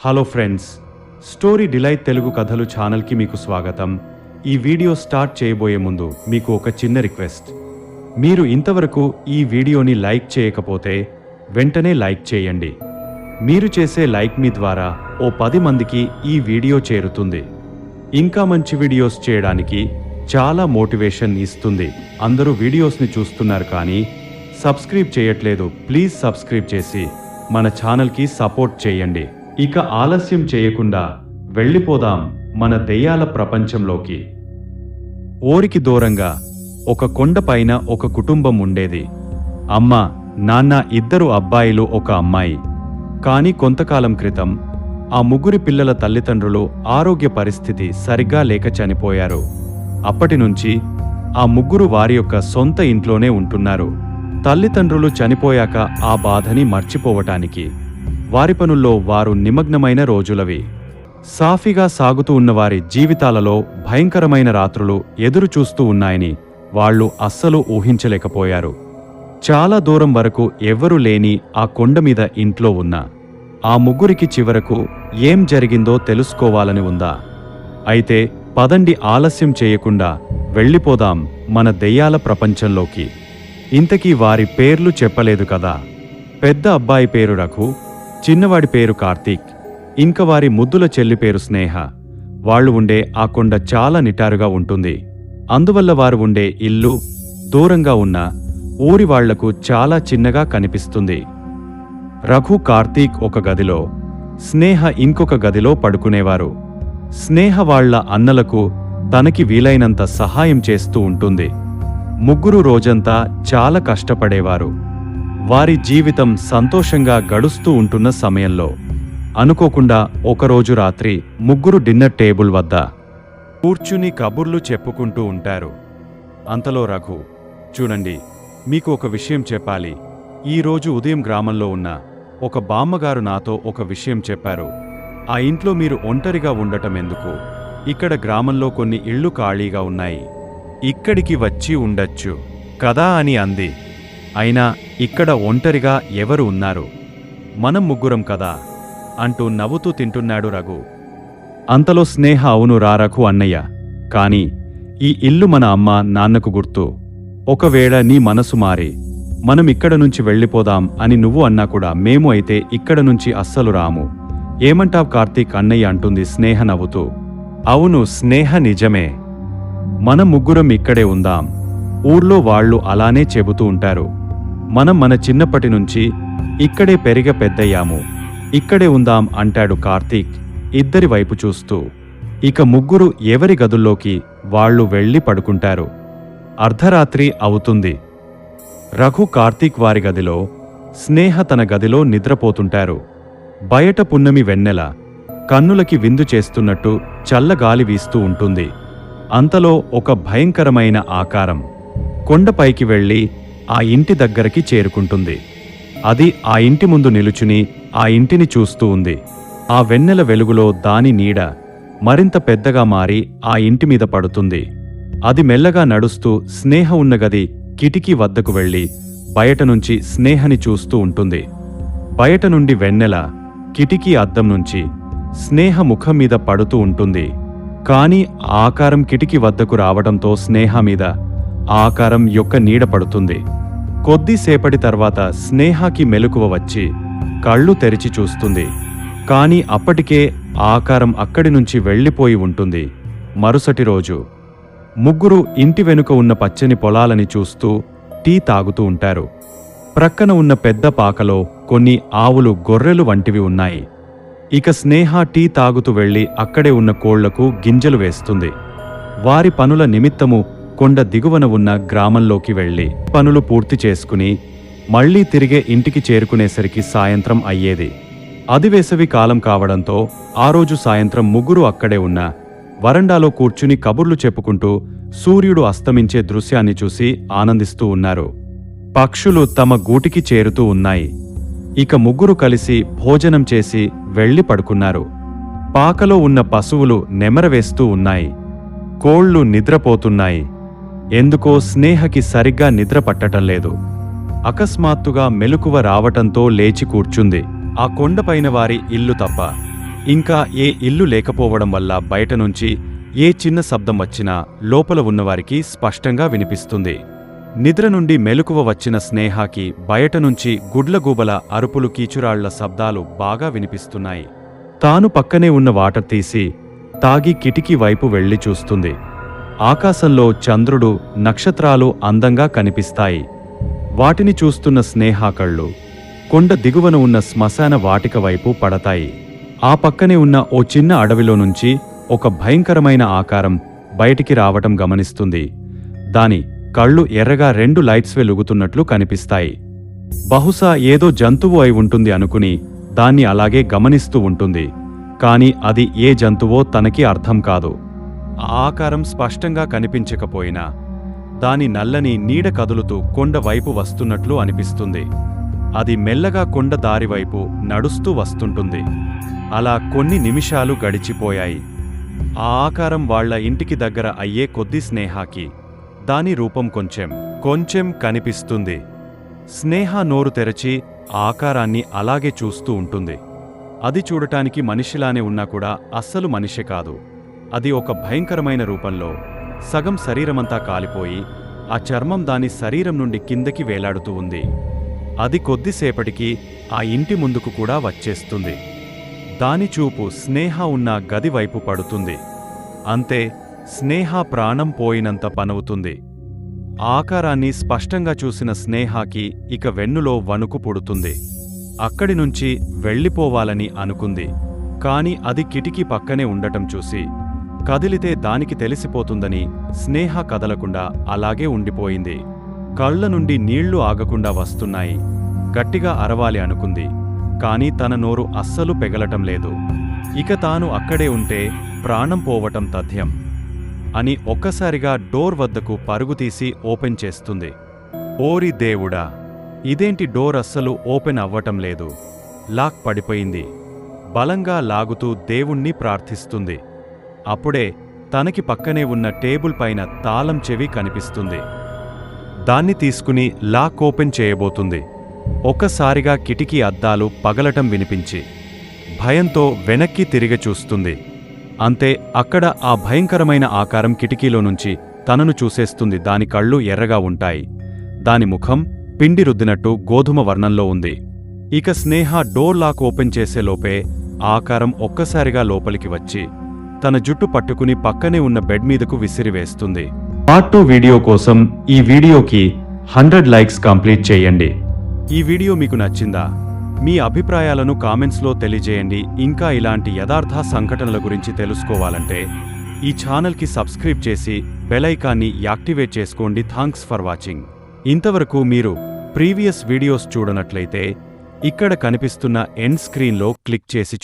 Hello friends, story delight Telugu కథలు ఛానల్కి మీకు స్వాగతం. ఈ వీడియో స్టార్ట్ చేయబోయే ముందు మీకు ఒక చిన్న రిక్వెస్ట్. మీరు ఇంతవరకు ఈ వీడియోని లైక్ చేయకపోతే వెంటనే లైక్ చేయండి. మీరు చేసే లైక్ మీ ద్వారా ఓ 10 మందికి ఈ వీడియో చేరుతుంది. ఇంకా మంచి వీడియోస్ చేయడానికి చాలా మోటివేషన్ ఇస్తుంది. అందరూ వీడియోస్ని చూస్తున్నారు కానీ సబ్స్క్రైబ్ చేయట్లేదు. ప్లీజ్ సబ్స్క్రైబ్ చేసి మన ఛానల్కి సపోర్ట్ చేయండి. ఇక ఆలస్యం చేయకుండా వెళ్ళిపోదాం మన దెయ్యాల ప్రపంచంలోకి. ఊరికి దూరంగా ఒక కొండపైన ఒక కుటుంబం ఉండేది. అమ్మ, నాన్న, 2 అబ్బాయిలు, 1 అమ్మాయి. కానీ కొంతకాలం క్రితం ఆ ముగ్గురి పిల్లల తల్లిదండ్రులు ఆరోగ్య పరిస్థితి సరిగ్గా లేక చనిపోయారు. అప్పటి నుంచి ఆ ముగ్గురు వారి యొక్క సొంత ఇంట్లోనే ఉంటున్నారు. తల్లిదండ్రులు చనిపోయాక ఆ బాధని మర్చిపోవటానికి వారి పనుల్లో వారు నిమగ్నమైన రోజులవి. సాఫీగా సాగుతూ ఉన్నవారి జీవితాలలో భయంకరమైన రాత్రులు ఎదురు చూస్తూ ఉన్నాయని వాళ్లు అస్సలు ఊహించలేకపోయారు. చాలా దూరం వరకు ఎవ్వరూ లేని ఆ కొండమీద ఇంట్లో ఉన్న ఆ ముగ్గురికి చివరకు ఏం జరిగిందో తెలుసుకోవాలని ఉందా? అయితే పదండి, ఆలస్యం చేయకుండా వెళ్ళిపోదాం మన దెయ్యాల ప్రపంచంలోకి. ఇంతకీ వారి పేర్లు చెప్పలేదు కదా. పెద్ద అబ్బాయి పేరు రఘు, చిన్నవాడి పేరు కార్తీక్, ఇంకా వారి ముద్దుల చెల్లి పేరు స్నేహ. వాళ్లు ఉండే ఆ కొండ చాలా నిటారుగా ఉంటుంది. అందువల్ల వారు ఉండే ఇల్లు దూరంగా ఉన్న ఊరి వాళ్లకు చాలా చిన్నగా కనిపిస్తుంది. రఘు, కార్తీక్ ఒక గదిలో, స్నేహ ఇంకొక గదిలో పడుకునేవారు. స్నేహ వాళ్ల అన్నలకు తనకి వీలైనంత సహాయం చేస్తూ ఉంటుంది. ముగ్గురు రోజంతా చాలా కష్టపడేవారు. వారి జీవితం సంతోషంగా గడుస్తూ ఉంటున్న సమయంలో అనుకోకుండా ఒకరోజు రాత్రి ముగ్గురు డిన్నర్ టేబుల్ వద్ద కూర్చుని కబుర్లు చెప్పుకుంటూ ఉంటారు. అంతలో రఘు, చూడండి, మీకు ఒక విషయం చెప్పాలి. ఈరోజు ఉదయం గ్రామంలో ఉన్న ఒక బామ్మగారు నాతో ఒక విషయం చెప్పారు. ఆ ఇంట్లో మీరు ఒంటరిగా ఉండటం ఎందుకు? ఇక్కడ గ్రామంలో కొన్ని ఇళ్ళు ఖాళీగా ఉన్నాయి. ఇక్కడికి వచ్చి ఉండొచ్చు కదా అని అంది. అయినా ఇక్కడ ఒంటరిగా ఎవరు ఉన్నారు? మనం ముగ్గురం కదా అంటూ నవ్వుతూ తింటున్నాడు రఘు. అంతలో స్నేహ, అవును రా రఘు అన్నయ్య, కాని ఈ ఇల్లు మన అమ్మ నాన్నకు గుర్తు. ఒకవేళ నీ మనసు మారి మనం ఇక్కడ నుంచి వెళ్ళిపోదాం అని నువ్వు అన్నా కూడా మేము అయితే ఇక్కడ నుంచి అస్సలు రాము. ఏమంటావ్ కార్తీక్ అన్నయ్య అంటుంది స్నేహ నవ్వుతూ. అవును స్నేహ, నిజమే. మనం ముగ్గురం ఇక్కడే ఉందాం. ఊర్లో వాళ్ళు అలానే చెబుతూ ఉంటారు. మనం మన చిన్నప్పటి నుంచి ఇక్కడే పెద్దయ్యాము. ఇక్కడే ఉందాం అంటాడు కార్తీక్ ఇద్దరి వైపు చూస్తూ. ఇక ముగ్గురు ఎవరి గదుల్లోకి వాళ్లు వెళ్లి పడుకుంటారు. అర్ధరాత్రి అవుతుంది. రఘు, కార్తీక్ వారి గదిలో, స్నేహ తన గదిలో నిద్రపోతుంటారు. బయట పున్నమి వెన్నెల కన్నులకి విందు చేస్తున్నట్టు చల్లగాలి వీస్తూ ఉంటుంది. అంతలో ఒక భయంకరమైన ఆకారం కొండపైకి వెళ్లి ఆ ఇంటి దగ్గరికి చేరుకుంటుంది. అది ఆ ఇంటి ముందు నిలుచుని ఆ ఇంటిని చూస్తూ ఉంది. ఆ వెన్నెల వెలుగులో దాని నీడ మరింత పెద్దగా మారి ఆ ఇంటి మీద పడుతుంది. అది మెల్లగా నడుస్తూ స్నేహ ఉన్న గది కిటికీ వద్దకు వెళ్లి బయట నుంచి స్నేహని చూస్తూ ఉంటుంది. బయట నుండి వెన్నెల కిటికీ అద్దం నుంచి స్నేహ ముఖం మీద పడుతూ ఉంటుంది. కాని ఆ ఆకారం కిటికీ వద్దకు రావడంతో స్నేహ మీద ఆ ఆకారం యొక్క నీడ పడుతుంది. కొద్దిసేపటి తర్వాత స్నేహకి మెలకువ వచ్చి కళ్ళు తెరిచి చూస్తుంది. కాని అప్పటికే ఆ ఆకారం అక్కడి నుంచి వెళ్లిపోయి ఉంటుంది. మరుసటి రోజు ముగ్గురు ఇంటి వెనుక ఉన్న పచ్చని పొలాలని చూస్తూ టీ తాగుతూ ఉంటారు. ప్రక్కన ఉన్న పెద్ద పాకలో కొన్ని ఆవులు, గొర్రెలు వంటివి ఉన్నాయి. ఇక స్నేహ టీ తాగుతూ వెళ్లి అక్కడే ఉన్న కోళ్లకు గింజలు వేస్తుంది. వారి పనుల నిమిత్తము కొండ దిగువన ఉన్న గ్రామంలోకి వెళ్లి పనులు పూర్తి చేసుకుని మళ్లీ తిరిగే ఇంటికి చేరుకునేసరికి సాయంత్రం అయ్యేది. అది వేసవి కాలం కావడంతో ఆ రోజు సాయంత్రం ముగ్గురు అక్కడే ఉన్న వరండాలో కూర్చుని కబుర్లు చెప్పుకుంటూ సూర్యుడు అస్తమించే దృశ్యాన్ని చూసి ఆనందిస్తూ ఉన్నారు. పక్షులు తమ గూటికి చేరుతూ ఉన్నాయి. ఇక ముగ్గురు కలిసి భోజనం చేసి వెళ్లి పడుకున్నారు. పాకలో ఉన్న పశువులు నెమరవేస్తూ ఉన్నాయి. కోళ్లు నిద్రపోతున్నాయి. ఎందుకో స్నేహకి సరిగ్గా నిద్ర పట్టటం లేదు. అకస్మాత్తుగా మెలకువ రావటంతో లేచి కూర్చుంది. ఆ కొండపైన వారి ఇల్లు తప్ప ఇంకా ఏ ఇల్లు లేకపోవడం వల్ల బయట నుంచి ఏ చిన్న శబ్దం వచ్చినా లోపల ఉన్నవారికి స్పష్టంగా వినిపిస్తుంది. నిద్ర నుండి మెలకువ వచ్చిన స్నేహకి బయట నుంచి గుడ్లగూబల అరుపులు, కీచురాళ్ల శబ్దాలు బాగా వినిపిస్తున్నాయి. తాను పక్కనే ఉన్న వాటర్ తీసి తాగి కిటికీ వైపు వెళ్లి చూస్తుంది. ఆకాశంలో చంద్రుడు, నక్షత్రాలు అందంగా కనిపిస్తాయి. వాటిని చూస్తున్న స్నేహ కళ్ళు కొండ దిగువన ఉన్న శ్మశాన వాటిక వైపు పడతాయి. ఆ పక్కనే ఉన్న ఓ చిన్న అడవిలో నుంచి ఒక భయంకరమైన ఆకారం బయటికి రావటం గమనిస్తుంది. దాని కళ్ళు ఎర్రగా 2 లైట్స్ వెలుగుతున్నట్లు కనిపిస్తాయి. బహుశా ఏదో జంతువు అయి ఉంటుంది అనుకుని దాన్ని అలాగే గమనిస్తూ ఉంటుంది. కాని అది ఏ జంతువో తనకి అర్థం కాదు. ఆ ఆకారం స్పష్టంగా కనిపించకపోయినా దాని నల్లని నీడ కదులుతూ కొండ వైపు వస్తున్నట్లు అనిపిస్తుంది. అది మెల్లగా కొండ దారివైపు నడుస్తూ వస్తుంటుంది. అలా కొన్ని నిమిషాలు గడిచిపోయాయి. ఆ ఆకారం వాళ్ల ఇంటికి దగ్గర అయ్యే కొద్దీ స్నేహకి దాని రూపం కొంచెం కనిపిస్తుంది. స్నేహ నోరు తెరచి ఆ ఆకారాన్ని అలాగే చూస్తూ ఉంటుంది. అది చూడటానికి మనిషిలానే ఉన్నా కూడా అస్సలు మనిషే కాదు. అది ఒక భయంకరమైన రూపంలో సగం శరీరమంతా కాలిపోయి ఆ చర్మం దాని శరీరం నుండి కిందకి వేలాడుతూ ఉంది. అది కొద్దిసేపటికి ఆ ఇంటి ముందుకు కూడా వచ్చేస్తుంది. దాని చూపు స్నేహ ఉన్న గది వైపు పడుతుంది. అంతే, స్నేహ ప్రాణం పోయినంత పనవుతుంది. ఆకారాన్ని స్పష్టంగా చూసిన స్నేహకి ఇక వెన్నులో వణుకు పుడుతుంది. అక్కడి నుంచి వెళ్ళిపోవాలని అనుకుంది. కాని అది కిటికీ పక్కనే ఉండటం చూసి కదిలితే దానికి తెలిసిపోతుందని స్నేహ కదలకుండా అలాగే ఉండిపోయింది. కళ్ల నుండి నీళ్లు ఆగకుండా వస్తున్నాయి. గట్టిగా అరవాలి అనుకుంది. కాని తన నోరు అస్సలు పెగలటం లేదు. ఇక తాను అక్కడే ఉంటే ప్రాణం పోవటం తథ్యం అని ఒక్కసారిగా డోర్ వద్దకు పరుగుతీసి ఓపెన్ చేస్తుంది. ఓరి దేవుడా, ఇదేంటి డోర్ అస్సలు ఓపెన్ అవ్వటం లేదు, లాక్ పడిపోయింది. బలంగా లాగుతూ దేవుణ్ణి ప్రార్థిస్తుంది. అప్పుడే తనకి పక్కనే ఉన్న టేబుల్ పైన తాళం చెవి కనిపిస్తుంది. దాన్ని తీసుకుని లాక్ ఓపెన్ చేయబోతుంది. ఒక్కసారిగా కిటికీ అద్దాలు పగలటం వినిపించి భయంతో వెనక్కి తిరిగి చూస్తుంది. అంతే, అక్కడ ఆ భయంకరమైన ఆకారం కిటికీలో నుంచి తనను చూసేస్తుంది. దాని కళ్ళు ఎర్రగా ఉంటాయి. దాని ముఖం పిండి రుద్దినట్టు గోధుమ వర్ణంలో ఉంది. ఇక స్నేహ డోర్ లాక్ ఓపెన్ చేసేలోపే ఆకారం ఒక్కసారిగా లోపలికి వచ్చి తన జుట్టు పట్టుకుని పక్కనే ఉన్న బెడ్ మీదకు విసిరివేస్తుంది. పార్ట్ 2 వీడియో కోసం ఈ వీడియోకి 100 లైక్స్ కంప్లీట్ చేయండి. ఈ వీడియో మీకు నచ్చిందా? మీ అభిప్రాయాలను కామెంట్స్లో తెలియజేయండి. ఇంకా ఇలాంటి యథార్థ సంఘటనల గురించి తెలుసుకోవాలంటే ఈ ఛానల్కి సబ్స్క్రైబ్ చేసి బెల్ ఐకాన్ని యాక్టివేట్ చేసుకోండి. Thanks for watching. ఇంతవరకు మీరు ప్రీవియస్ వీడియోస్ చూడనట్లయితే ఇక్కడ కనిపిస్తున్న ఎండ్ స్క్రీన్లో క్లిక్ చేసి చూడండి.